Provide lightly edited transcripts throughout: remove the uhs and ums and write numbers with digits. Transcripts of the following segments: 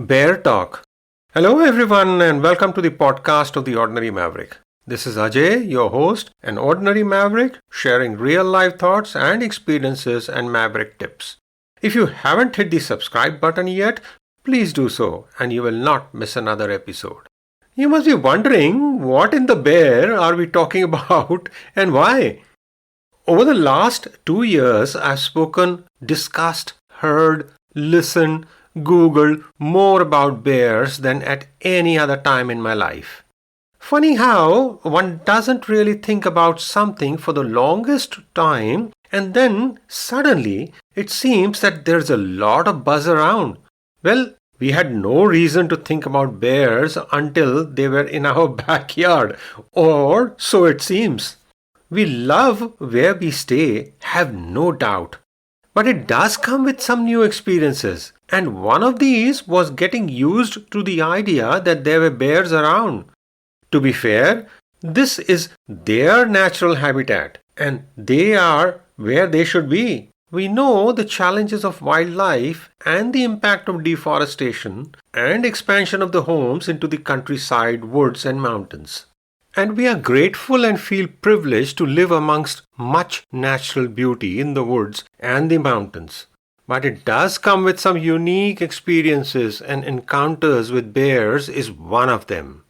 Bear Talk. Hello, everyone, and welcome to the podcast of The Ordinary Maverick. This is Ajay, your host, an ordinary maverick, sharing real life thoughts and experiences and maverick tips. If you haven't hit the subscribe button yet, please do so, and you will not miss another episode. You must be wondering what in the bear are we talking about and why? Over the last 2 years, I've spoken, discussed, heard, listened, Googled more about bears than at any other time in my life. Funny how one doesn't really think about something for the longest time and then suddenly it seems that there's a lot of buzz around. Well, we had no reason to think about bears until they were in our backyard, or so it seems. We love where we stay, have no doubt. But it does come with some new experiences, and one of these was getting used to the idea that there were bears around. To be fair, this is their natural habitat, and they are where they should be. We know the challenges of wildlife and the impact of deforestation and expansion of the homes into the countryside, woods, and mountains. And we are grateful and feel privileged to live amongst much natural beauty in the woods and the mountains. But it does come with some unique experiences, and encounters with bears is one of them.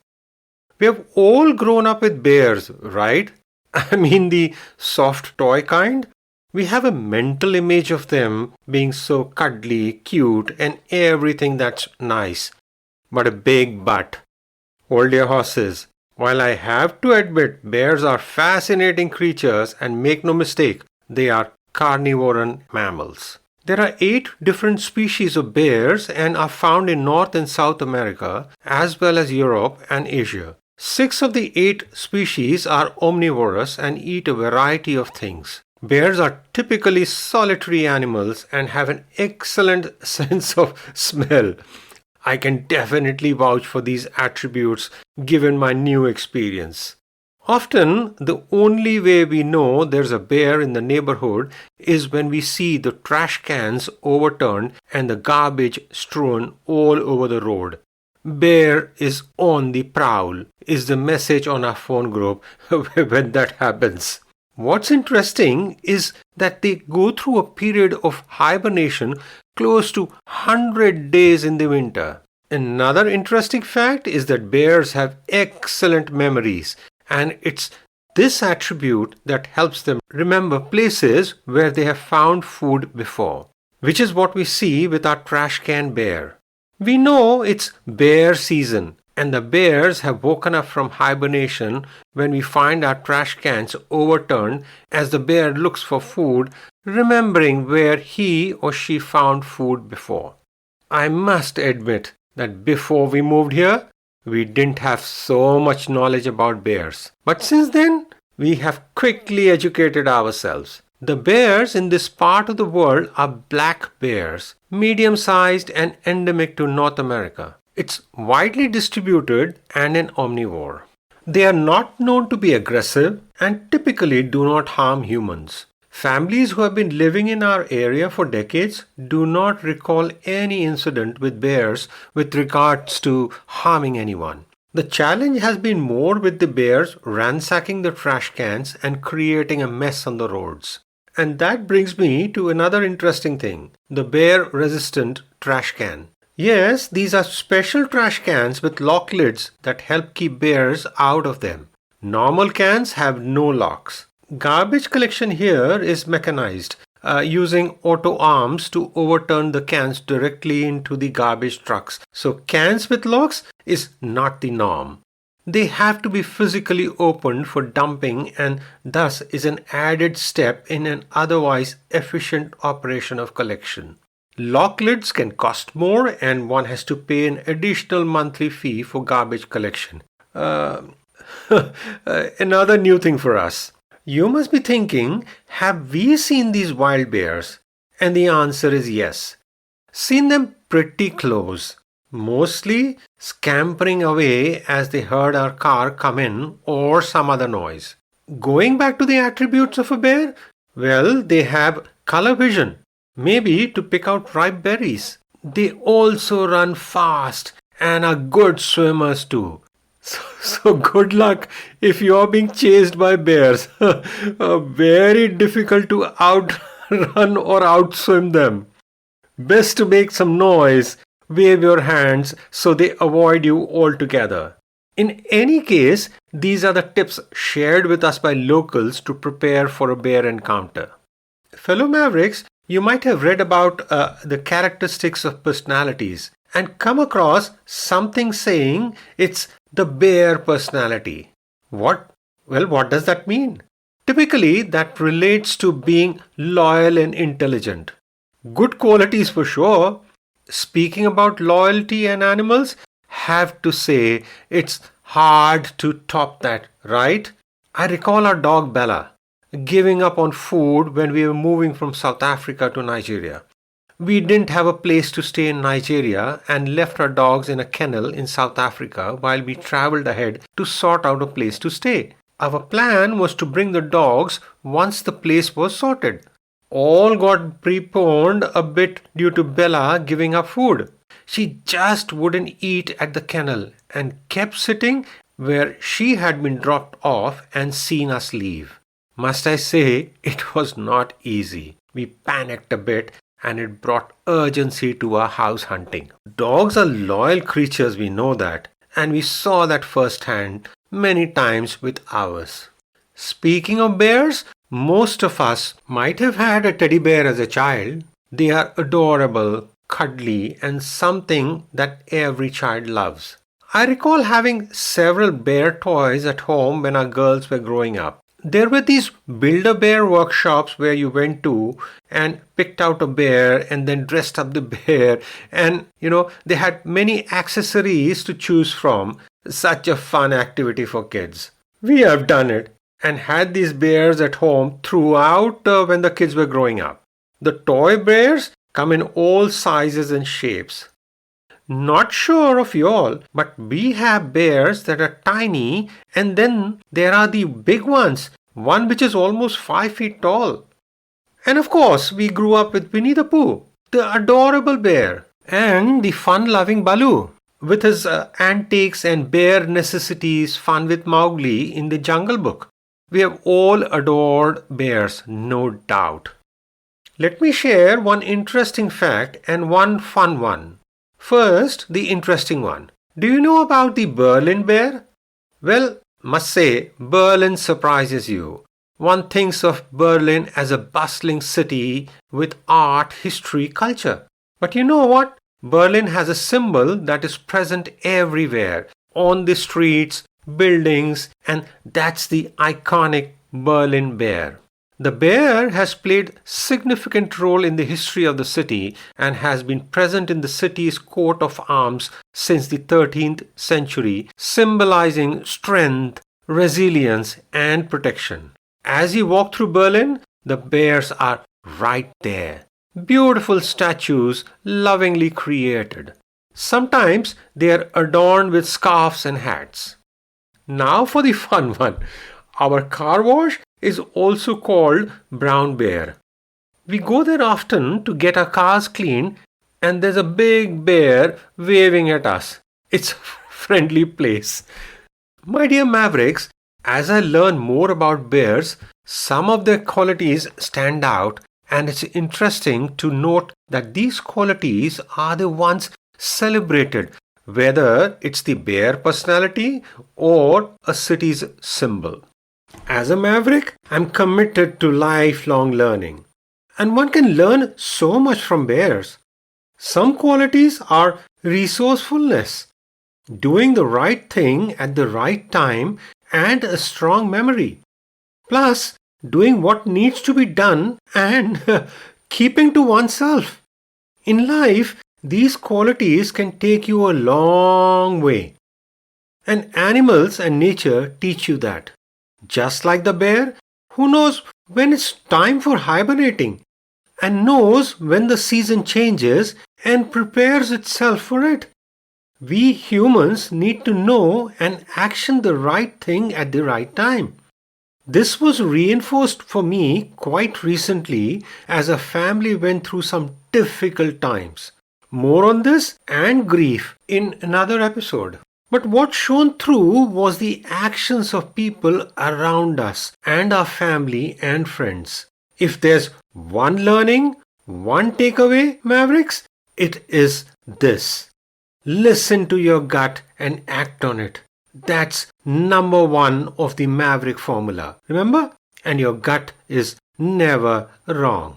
We have all grown up with bears, right? I mean the soft toy kind. We have a mental image of them being so cuddly, cute, and everything that's nice. But a big but. Hold your horses. While I have to admit bears are fascinating creatures, and make no mistake, they are carnivorous mammals. There are 8 different species of bears and are found in North and South America as well as Europe and Asia. 6 of the 8 species are omnivorous and eat a variety of things. Bears are typically solitary animals and have an excellent sense of smell. I can definitely vouch for these attributes given my new experience. Often, the only way we know there's a bear in the neighborhood is when we see the trash cans overturned and the garbage strewn all over the road. Bear is on the prowl, is the message on our phone group when that happens. What's interesting is that they go through a period of hibernation close to 100 days in the winter. Another interesting fact is that bears have excellent memories, and it's this attribute that helps them remember places where they have found food before, which is what we see with our trash can bear. We know it's bear season, and the bears have woken up from hibernation when we find our trash cans overturned as the bear looks for food, remembering where he or she found food before. I must admit that before we moved here, we didn't have so much knowledge about bears. But since then, we have quickly educated ourselves. The bears in this part of the world are black bears, medium-sized and endemic to North America. It's widely distributed and an omnivore. They are not known to be aggressive and typically do not harm humans. Families who have been living in our area for decades do not recall any incident with bears with regards to harming anyone. The challenge has been more with the bears ransacking the trash cans and creating a mess on the roads. And that brings me to another interesting thing, the bear-resistant trash can. Yes, these are special trash cans with lock lids that help keep bears out of them. Normal cans have no locks. Garbage collection here is mechanized, using auto arms to overturn the cans directly into the garbage trucks. So cans with locks is not the norm. They have to be physically opened for dumping and thus is an added step in an otherwise efficient operation of collection. Lock lids can cost more and one has to pay an additional monthly fee for garbage collection. Another new thing for us. You must be thinking, have we seen these wild bears? And the answer is yes. Seen them pretty close. Mostly scampering away as they heard our car come in or some other noise. Going back to the attributes of a bear, well, they have color vision, maybe to pick out ripe berries. they also run fast and are good swimmers too. So good luck if you are being chased by bears. Very difficult to outrun or outswim them. Best to make some noise, wave your hands so they avoid you altogether. In any case, these are the tips shared with us by locals to prepare for a bear encounter. Fellow Mavericks, you might have read about the characteristics of personalities and come across something saying it's the bear personality. What? Well, what does that mean? Typically, that relates to being loyal and intelligent. Good qualities for sure. Speaking about loyalty and animals, have to say it's hard to top that, right? I recall our dog Bella giving up on food when we were moving from South Africa to Nigeria. We didn't have a place to stay in Nigeria and left our dogs in a kennel in South Africa while we traveled ahead to sort out a place to stay. Our plan was to bring the dogs once the place was sorted. All got preponed a bit due to Bella giving up food. She just wouldn't eat at the kennel and kept sitting where she had been dropped off and seen us leave. Must I say, it was not easy. We panicked a bit and it brought urgency to our house hunting. Dogs are loyal creatures, we know that, and we saw that firsthand many times with ours. Speaking of bears, most of us might have had a teddy bear as a child. They are adorable, cuddly, and something that every child loves. I recall having several bear toys at home when our girls were growing up. There were these Build-A-Bear workshops where you went to and picked out a bear and then dressed up the bear. And, they had many accessories to choose from. Such a fun activity for kids. We have done it and had these bears at home throughout when the kids were growing up. The toy bears come in all sizes and shapes. Not sure of y'all, but we have bears that are tiny, and then there are the big ones, one which is almost 5 feet tall. And of course, we grew up with Winnie the Pooh, the adorable bear, and the fun-loving Baloo, with his antics and bear necessities fun with Mowgli in the Jungle Book. We have all adored bears, no doubt. Let me share one interesting fact and one fun one. First, the interesting one. Do you know about the Berlin bear? Well, must say, Berlin surprises you. One thinks of Berlin as a bustling city with art, history, culture. But you know what? Berlin has a symbol that is present everywhere, on the streets, buildings, and that's the iconic Berlin bear. The bear has played significant role in the history of the city and has been present in the city's coat of arms since the 13th century, symbolizing strength, resilience, and protection. As you walk through Berlin, the bears are right there. Beautiful statues, lovingly created. Sometimes they are adorned with scarves and hats. Now for the fun one. Our car wash is also called Brown Bear. We go there often to get our cars cleaned, and there's a big bear waving at us. It's a friendly place. My dear Mavericks, as I learn more about bears, some of their qualities stand out, and it's interesting to note that these qualities are the ones celebrated, whether it's the bear personality or a city's symbol. As a maverick, I'm committed to lifelong learning. And one can learn so much from bears. Some qualities are resourcefulness, doing the right thing at the right time, and a strong memory. Plus, doing what needs to be done and keeping to oneself. In life, these qualities can take you a long way. And animals and nature teach you that. Just like the bear, who knows when it's time for hibernating and knows when the season changes and prepares itself for it. We humans need to know and action the right thing at the right time. This was reinforced for me quite recently as a family went through some difficult times. More on this and grief in another episode. But what shone through was the actions of people around us and our family and friends. If there's one learning, one takeaway, Mavericks, it is this. Listen to your gut and act on it. That's number one of the Maverick formula. Remember? And your gut is never wrong.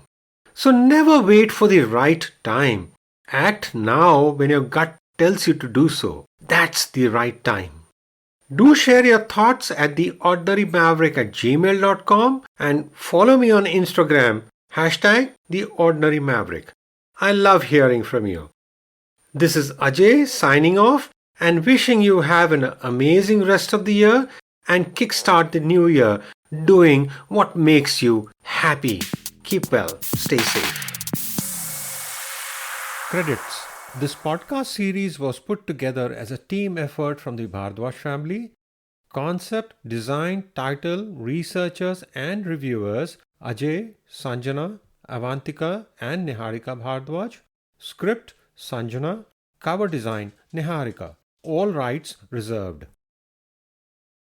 So never wait for the right time. Act now when your gut tells you to do so. That's the right time. Do share your thoughts at theordinarymaverick@gmail.com and follow me on Instagram, #theordinarymaverick. I love hearing from you. This is Ajay signing off and wishing you have an amazing rest of the year and kickstart the new year doing what makes you happy. Keep well. Stay safe. Credits. This podcast series was put together as a team effort from the Bhardwaj family. Concept, design, title, researchers and reviewers Ajay, Sanjana, Avantika and Niharika Bhardwaj. Script, Sanjana. Cover design, Niharika. All rights reserved.